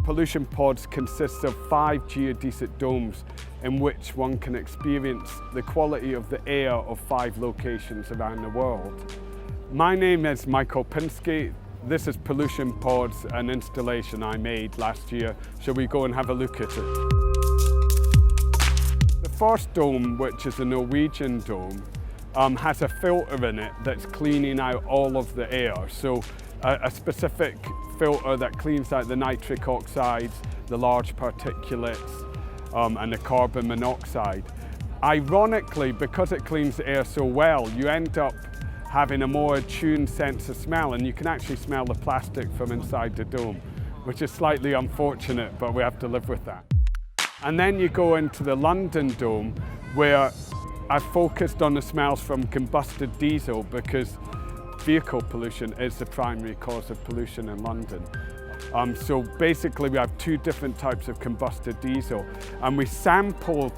pollution pods consists of 5 geodesic domes in which one can experience the quality of the air of 5 locations around the world. My name is Michael Pinsky. This is Pollution Pods, an installation I made last year. Shall we go and have a look at it? The first dome, which is a Norwegian dome, has a filter in it that's cleaning out all of the air. So a specific filter that cleans out the nitric oxides, the large particulates, and the carbon monoxide. Ironically, because it cleans the air so well, you end up having a more attuned sense of smell, and you can actually smell the plastic from inside the dome, which is slightly unfortunate, but we have to live with that. And then you go into the London dome, where I've focused on the smells from combusted diesel because vehicle pollution is the primary cause of pollution in London. So basically we have 2 different types of combusted diesel, and we sampled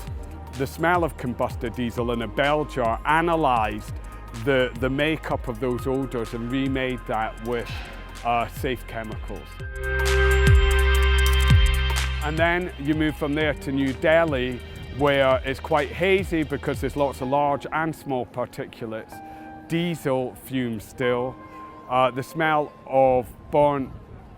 the smell of combusted diesel in a bell jar, analysed the makeup of those odours and remade that with safe chemicals. And then you move from there to New Delhi, where it's quite hazy because there's lots of large and small particulates, diesel fumes still, the smell of burnt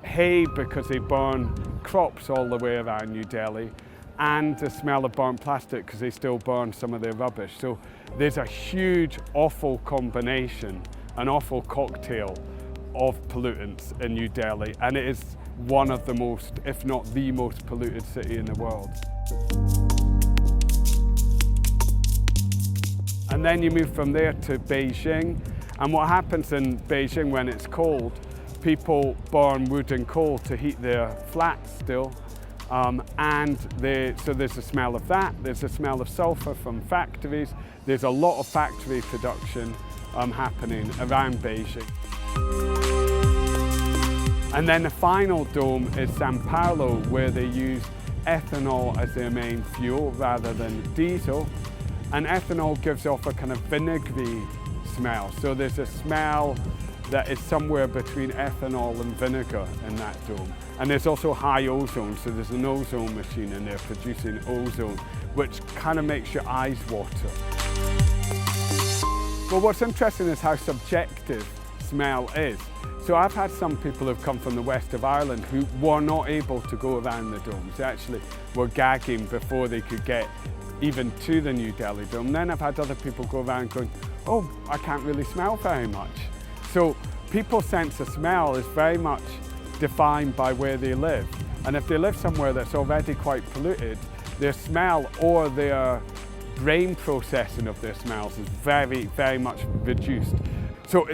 hay because they burn crops all the way around New Delhi, and the smell of burnt plastic because they still burn some of their rubbish. So there's a huge, awful combination, an awful cocktail of pollutants in New Delhi, and it is one of the most, if not the most polluted city in the world. And then you move from there to Beijing, and what happens in Beijing when it's cold, people burn wood and coal to heat their flats still, so there's a smell of that, there's a smell of sulphur from factories, there's a lot of factory production happening around Beijing. And then the final dome is Sao Paulo, where they use ethanol as their main fuel rather than diesel. And ethanol gives off a kind of vinegary smell. So there's a smell that is somewhere between ethanol and vinegar in that dome. And there's also high ozone, so there's an ozone machine in there producing ozone, which kind of makes your eyes water. Well, what's interesting is how subjective smell is. So I've had some people who've come from the west of Ireland who were not able to go around the domes. They actually were gagging before they could get even to the New Delhi dome. Then I've had other people go around going, oh, I can't really smell very much. So people's sense of smell is very much defined by where they live. And if they live somewhere that's already quite polluted, their smell or their brain processing of their smells is very, very much reduced. So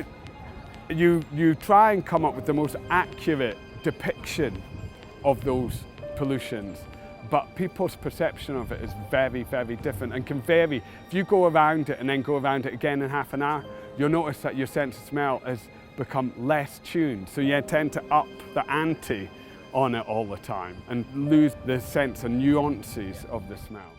you try and come up with the most accurate depiction of those pollutions, but people's perception of it is very, very different and can vary. If you go around it and then go around it again in half an hour, you'll notice that your sense of smell has become less tuned. So you tend to up the ante on it all the time and lose the sense of nuances of the smell.